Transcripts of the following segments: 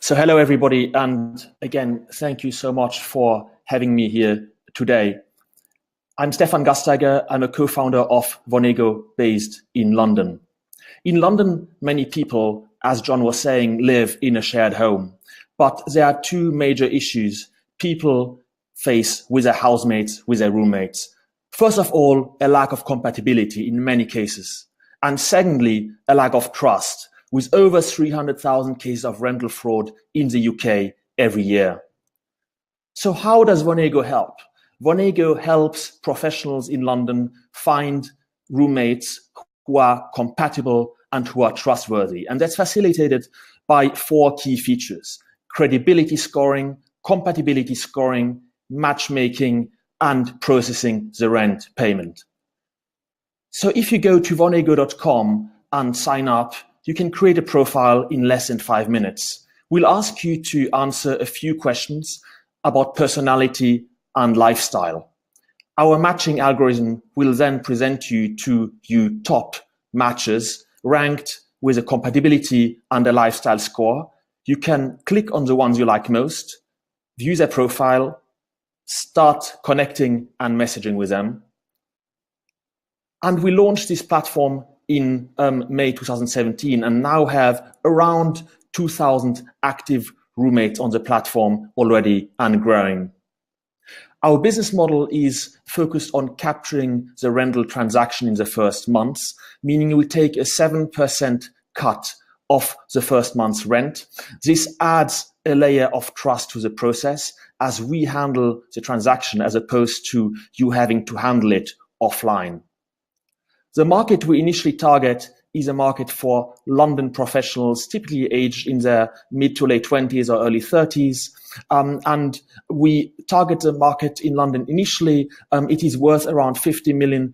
So hello, everybody. And again, thank you so much for having me here today. I'm Stefan Gasteiger. I'm a co-founder of Wonego based in London. In London, many people, as John was saying, live in a shared home. But there are two major issues people face with their housemates, with their roommates. First of all, a lack of compatibility in many cases. And secondly, a lack of trust, with over 300,000 cases of rental fraud in the UK every year. So how does Wonego help? Wonego helps professionals in London find roommates who are compatible and who are trustworthy. And that's facilitated by four key features: credibility scoring, compatibility scoring, matchmaking, and processing the rent payment. So if you go to wonego.com and sign up, you can create a profile in less than 5 minutes. We'll ask you to answer a few questions about personality and lifestyle. Our matching algorithm will then present you to top matches ranked with a compatibility and a lifestyle score. You can click on the ones you like most, view their profile, start connecting and messaging with them. And we launched this platform in May 2017 and now have around 2,000 active roommates on the platform already and growing. Our business model is focused on capturing the rental transaction in the first months, meaning we take a 7% cut off the first month's rent. This adds a layer of trust to the process as we handle the transaction as opposed to you having to handle it offline. The market we initially target is a market for London professionals, typically aged in their mid to late 20s or early 30s. And we target the market in London initially. It is worth around $50 million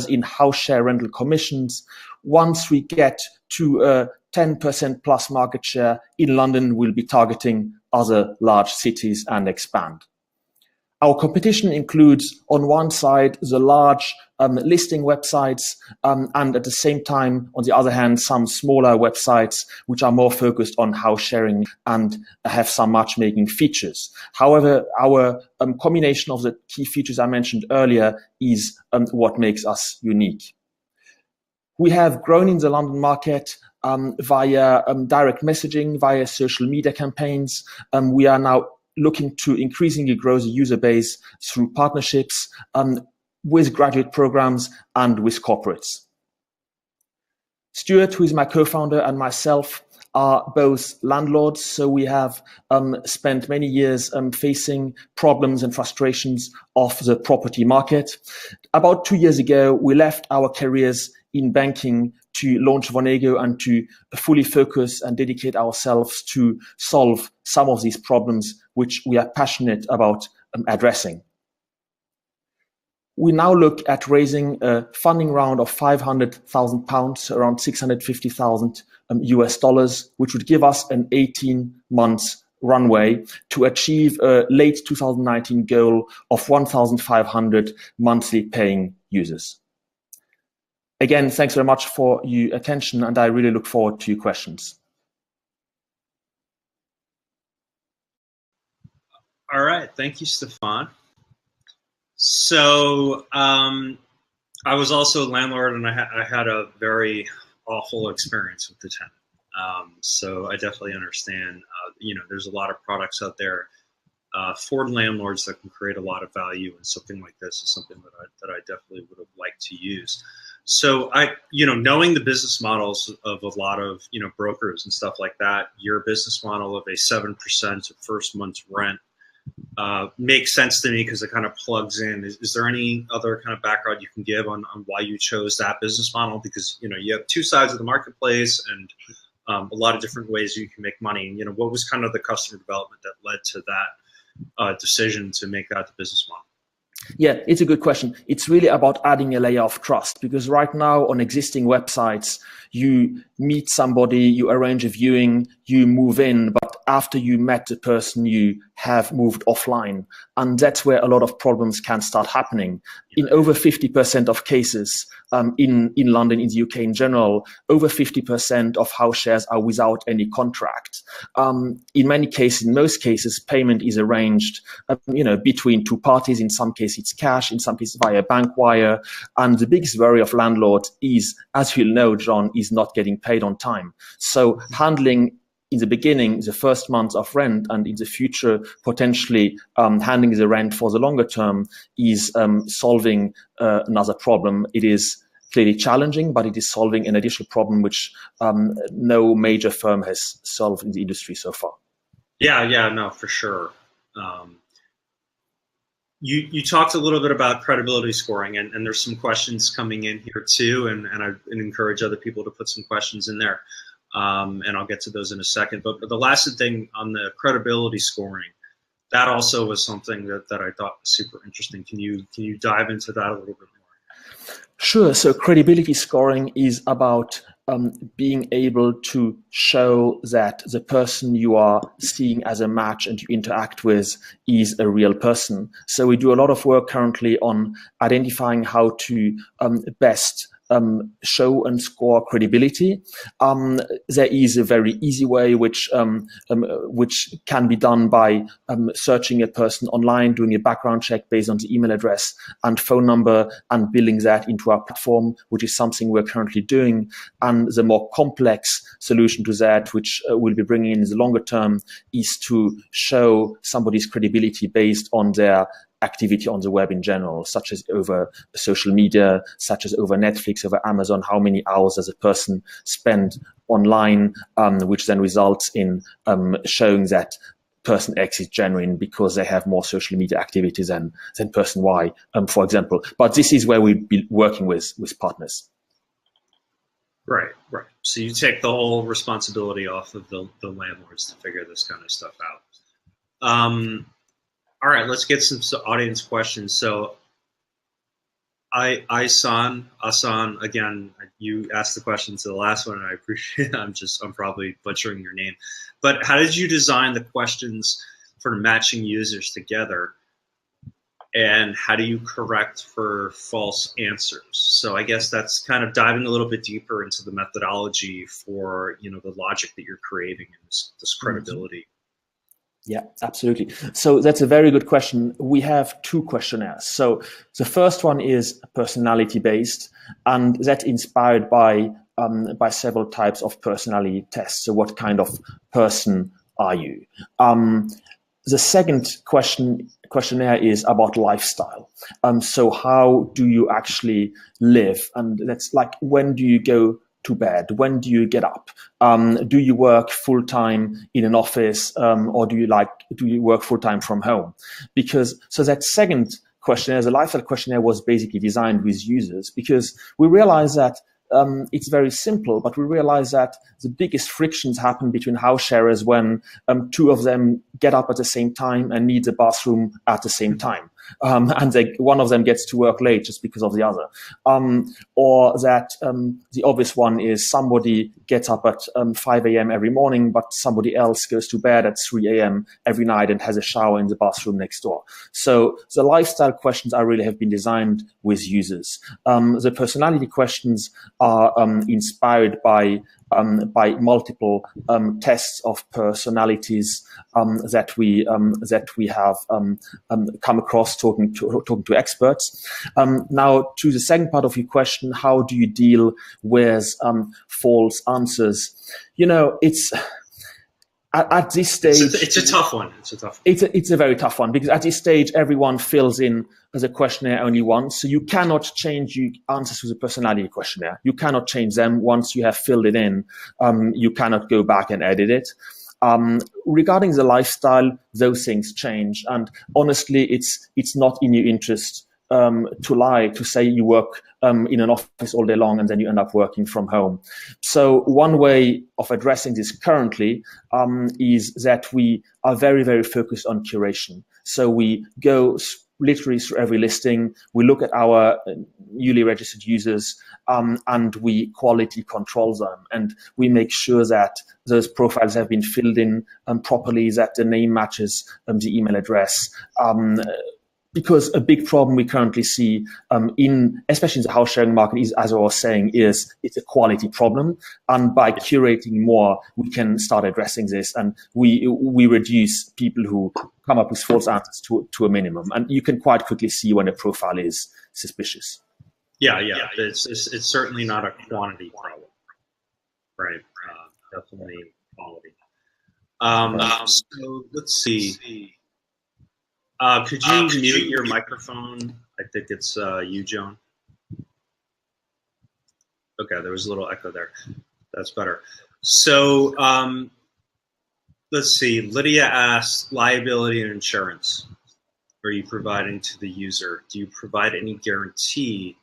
in house share rental commissions. Once we get to a 10% plus market share in London, we'll be targeting other large cities and expand. Our competition includes, on one side, the large listing websites, and at the same time, on the other hand, some smaller websites which are more focused on house sharing and have some matchmaking features. However, our combination of the key features I mentioned earlier is what makes us unique. We have grown in the London market via direct messaging, via social media campaigns. We are now looking to increasingly grow the user base through partnerships with graduate programs and with corporates. Stuart, who is my co-founder, and myself are both landlords, so we have spent many years facing problems and frustrations of the property market. About 2 years ago, we left our careers in banking to launch Wonego and to fully focus and dedicate ourselves to solve some of these problems which we are passionate about addressing. We now look at raising a funding round of £500,000, around 650,000 US dollars, which would give us an 18 months runway to achieve a late 2019 goal of 1,500 monthly paying users. Again, thanks very much for your attention, and I really look forward to your questions. All right, thank you, Stefan. So I was also a landlord, and I had a very awful experience with the tenant. So I definitely understand. There's a lot of products out there for landlords that can create a lot of value, and something like this is something that I definitely would have liked to use. So knowing the business models of a lot of brokers and stuff like that, your business model of a 7% of first month's rent makes sense to me because it kind of plugs in. Is there any other kind of background you can give on why you chose that business model? Because you have two sides of the marketplace and a lot of different ways you can make money. And what was kind of the customer development that led to that decision to make that the business model? Yeah, it's a good question. It's really about adding a layer of trust, because right now on existing websites, you meet somebody, you arrange a viewing, you move in, but after you met the person, you have moved offline. And that's where a lot of problems can start happening. In over 50% of cases, in London, in the UK in general, over 50% of house shares are without any contract. In many cases, in most cases, payment is arranged, between two parties. In some cases, it's cash. In some cases, via bank wire. And the biggest worry of landlords is, as you'll know, John, is not getting paid on time. So handling in the beginning, the first month of rent, and in the future, potentially handling the rent for the longer term is solving another problem. It is clearly challenging, but it is solving an additional problem which no major firm has solved in the industry so far. Yeah, no, for sure. You talked a little bit about credibility scoring, and there's some questions coming in here too, and I encourage other people to put some questions in there, and I'll get to those in a second. But the last thing on the credibility scoring, that also was something that I thought was super interesting. Can you dive into that a little bit more? Sure. So credibility scoring is about being able to show that the person you are seeing as a match and you interact with is a real person. So we do a lot of work currently on identifying how to best show and score credibility. There is a very easy way which can be done by searching a person online, doing a background check based on the email address and phone number, and building that into our platform, which is something we're currently doing. And the more complex solution to that, which we'll be bringing in the longer term, is to show somebody's credibility based on their activity on the web in general, such as over social media, such as over Netflix, over Amazon. How many hours does a person spend online, which then results in showing that person X is genuine because they have more social media activities than person Y, for example. But this is where we'd be working with partners. Right. So you take the whole responsibility off of the landlords to figure this kind of stuff out. All right, let's get some audience questions. So, Asan, again, you asked the question to the last one, and I appreciate it. I'm probably butchering your name. But how did you design the questions for matching users together? And how do you correct for false answers? So I guess that's kind of diving a little bit deeper into the methodology for, the logic that you're creating and this credibility. Yeah, absolutely. So that's a very good question. We have two questionnaires. So the first one is personality based, and that's inspired by several types of personality tests. So what kind of person are you? The second questionnaire is about lifestyle. So how do you actually live? And that's like, when do you go to bed? When do you get up? Do you work full time in an office, or do you work full time from home? So that second questionnaire, the lifestyle questionnaire, was basically designed with users, because we realize that it's very simple, but we realize that the biggest frictions happen between house sharers when two of them get up at the same time and need the bathroom at the same time. And one of them gets to work late just because of the other. Or that the obvious one is somebody gets up at 5 a.m. every morning, but somebody else goes to bed at 3 a.m. every night and has a shower in the bathroom next door. So the lifestyle questions really have been designed with users. The personality questions are inspired by multiple tests of personalities that we have come across talking to experts. Now, to the second part of your question, how do you deal with false answers? It's at this stage, it's a tough one. It's a very tough one, because at this stage, everyone fills in the questionnaire only once. So you cannot change your answers to the personality questionnaire. You cannot change them once you have filled it in. You cannot go back and edit it. Regarding the lifestyle, those things change. And honestly, it's not in your interest to lie, to say you work in an office all day long and then you end up working from home. So one way of addressing this currently is that we are very, very focused on curation. So we go literally through every listing. We look at our newly registered users and we quality control them, and we make sure that those profiles have been filled in properly, that the name matches the email address. Because a big problem we currently see especially in the house sharing market is, as I was saying, is it's a quality problem. And by curating more, we can start addressing this, and we reduce people who come up with false answers to a minimum. And you can quite quickly see when a profile is suspicious. Yeah. It's certainly not a quantity problem, right? Definitely quality. So let's see. Could you mute your microphone? I think it's you, Joan. Okay, there was a little echo there. That's better. So let's see. Lydia asked, liability and insurance are you providing to the user? Do you provide any guarantee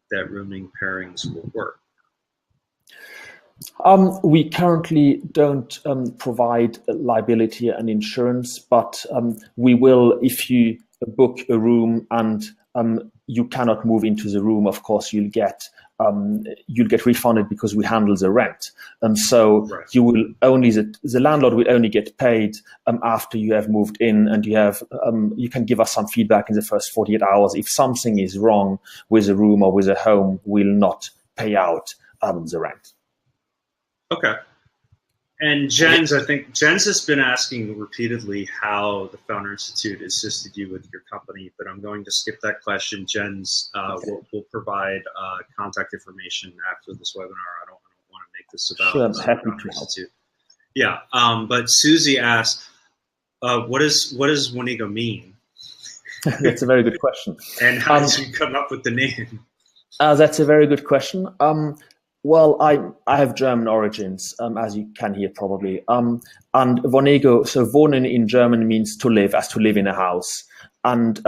that rooming pairings will work? We currently don't provide liability and insurance, but we will if you book a room and you cannot move into the room. Of course, you'll get refunded because we handle the rent. So you will only the landlord will only get paid after you have moved in, and you can give us some feedback in the first 48 hours. If something is wrong with a room or with a home, we'll not pay out the rent. Okay. And Jens, I think Jens has been asking repeatedly how the Founder Institute assisted you with your company, but I'm going to skip that question. Jens will provide contact information after this webinar. I don't want to make this about the Founder Institute. Yeah, but Susie asked, what does Wonego mean? That's a very good question. And how did you come up with the name? That's a very good question. Well, I have German origins, as you can hear probably. And Wonego, so wohnen in German means to live, as to live in a house. And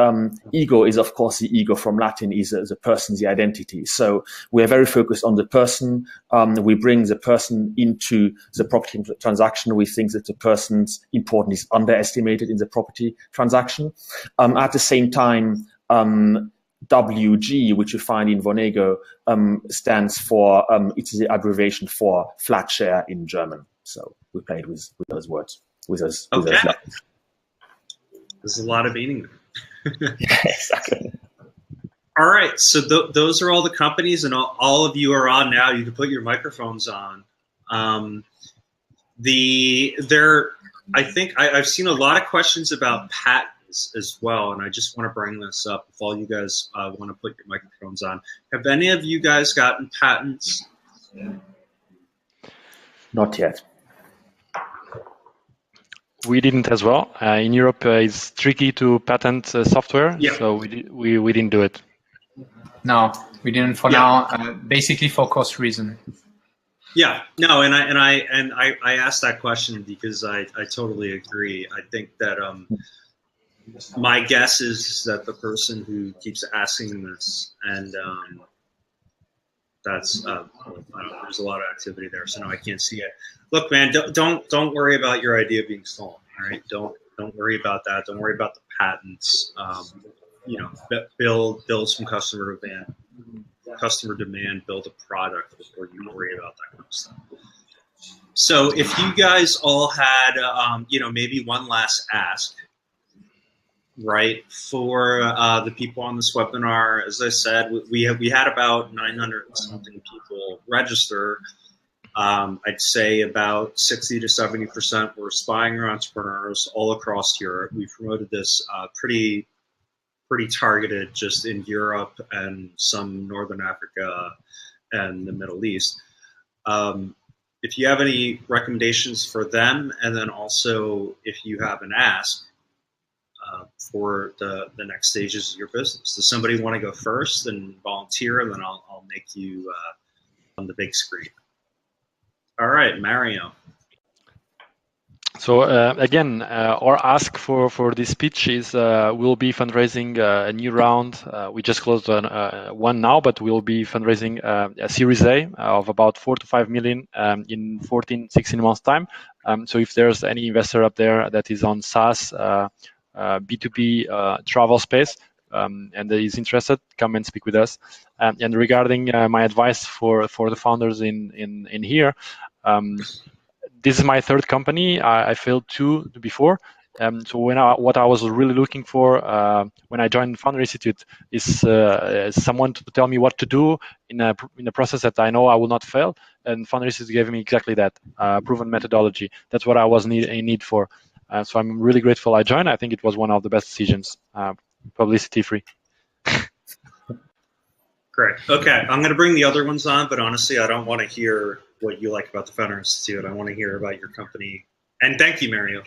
ego is, of course, the ego from Latin is the person, the identity. So we are very focused on the person. We bring the person into the property transaction. We think that the person's importance is underestimated in the property transaction. At the same time, WG, which you find in Wonego, stands for, it's the abbreviation for flat share in German. So we played with those words. There's a lot of meaning there. Yeah, exactly. All right, so those are all the companies, and all of you are on now. You can put your microphones on. I think I've seen a lot of questions about patents as well, and I just want to bring this up. If all you guys want to put your microphones on, have any of you guys gotten patents? Not yet. We didn't as well. In Europe, it's tricky to patent software, so we didn't do it. No, we didn't for now. Basically for cost reason. Yeah, no, and I asked that question because I totally agree. I think that my guess is that the person who keeps asking this, and that's there's a lot of activity there, so no, I can't see it. Look, man, don't worry about your idea being stolen. All right, don't worry about that. Don't worry about the patents. You know, build some customer demand, build a product before you worry about that kind of stuff. So if you guys all had, you know, maybe one last ask, right, for the people on this webinar. As I said, we had about 900 something people register. I'd say about 60 to 70% were aspiring entrepreneurs all across Europe. We promoted this pretty targeted just in Europe and some Northern Africa and the Middle East. If you have any recommendations for them, and then also if you have an ask for the next stages of your business. Does somebody want to go first and volunteer, and then I'll make you on the big screen. All right, Mario. So again, our ask for this pitch is we'll be fundraising a new round. We just closed one now, but we'll be fundraising a Series A of about 4 to 5 million in 14, 16 months time. So if there's any investor up there that is on SaaS, B2B travel space, and is interested, come and speak with us. And regarding my advice for the founders in here, this is my third company. I failed 2 before. So what I was really looking for when I joined Founder Institute is someone to tell me what to do in a process that I know I will not fail. And Founder Institute gave me exactly that, proven methodology. That's what I was in need for. So I'm really grateful I joined. I think it was one of the best decisions, publicity free. Great. Okay, I'm going to bring the other ones on, but honestly, I don't want to hear what you like about the Founder Institute. I want to hear about your company. And thank you, Mario.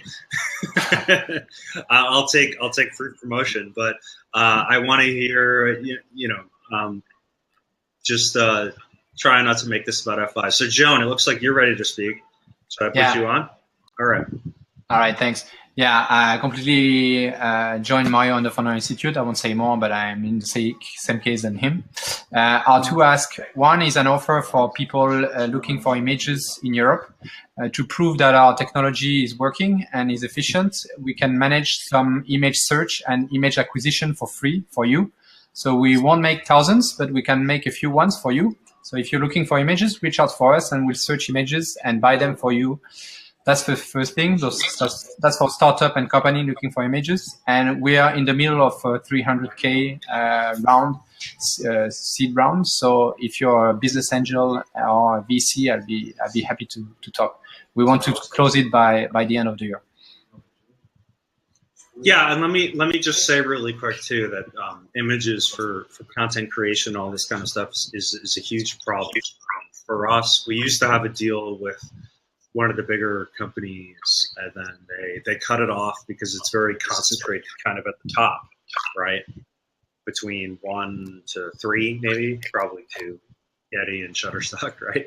I'll take free promotion, but I want to hear just try not to make this about F5. So Joan, it looks like you're ready to speak. Should I put you on? All right. All right, thanks. Yeah, I completely joined Mario on the Founder Institute. I won't say more, but I'm in the same case than him. Our 2 asks. One is an offer for people looking for images in Europe to prove that our technology is working and is efficient. We can manage some image search and image acquisition for free for you. So we won't make thousands, but we can make a few ones for you. So if you're looking for images, reach out for us and we'll search images and buy them for you. That's the first thing. That's for startup and company looking for images. And we are in the middle of a 300K round, seed round. So if you're a business angel or a VC, I'll be happy to talk. We want to close it by the end of the year. Yeah, and let me just say really quick too that images for content creation, all this kind of stuff is a huge problem for us. We used to have a deal with one of the bigger companies, and then they cut it off because it's very concentrated kind of at the top, right? Between 1 to 3, maybe, probably 2, Getty and Shutterstock, right?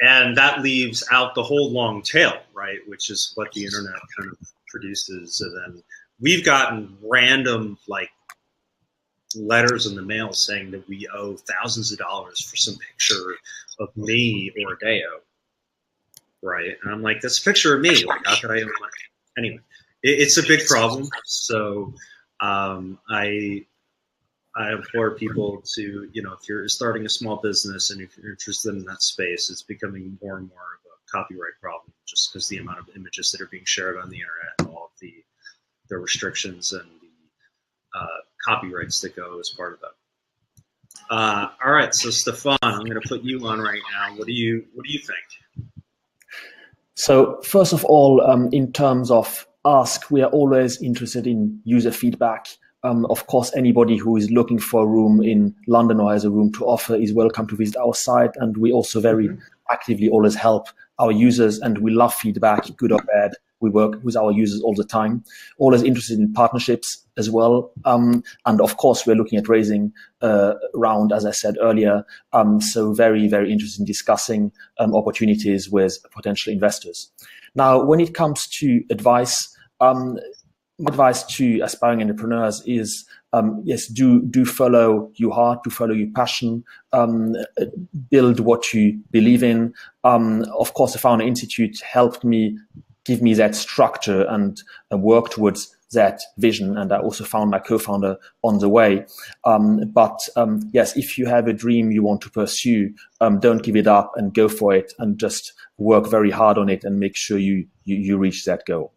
And that leaves out the whole long tail, right? Which is what the internet kind of produces. And then we've gotten random like letters in the mail saying that we owe thousands of dollars for some picture of me or Deo. Right, and I'm like, that's a picture of me. Like, how could I owe money? Anyway, it's a big problem. So I implore people to, if you're starting a small business and if you're interested in that space, it's becoming more and more of a copyright problem, just because the amount of images that are being shared on the internet and all of the restrictions and the copyrights that go as part of that. All right, so Stefan, I'm going to put you on right now. What do you think? So first of all, in terms of ask, we are always interested in user feedback. Of course, anybody who is looking for a room in London or has a room to offer is welcome to visit our site. And we also very actively always help our users, and we love feedback, good or bad. We work with our users all the time, always interested in partnerships as well. And of course, we're looking at raising a round, as I said earlier. So very, very interested in discussing opportunities with potential investors. Now, when it comes to advice, my advice to aspiring entrepreneurs is, yes, do follow your heart, do follow your passion, build what you believe in. Of course, the Founder Institute helped me give me that structure and work towards that vision. And I also found my co-founder on the way. But yes, if you have a dream you want to pursue, don't give it up and go for it, and just work very hard on it and make sure you reach that goal.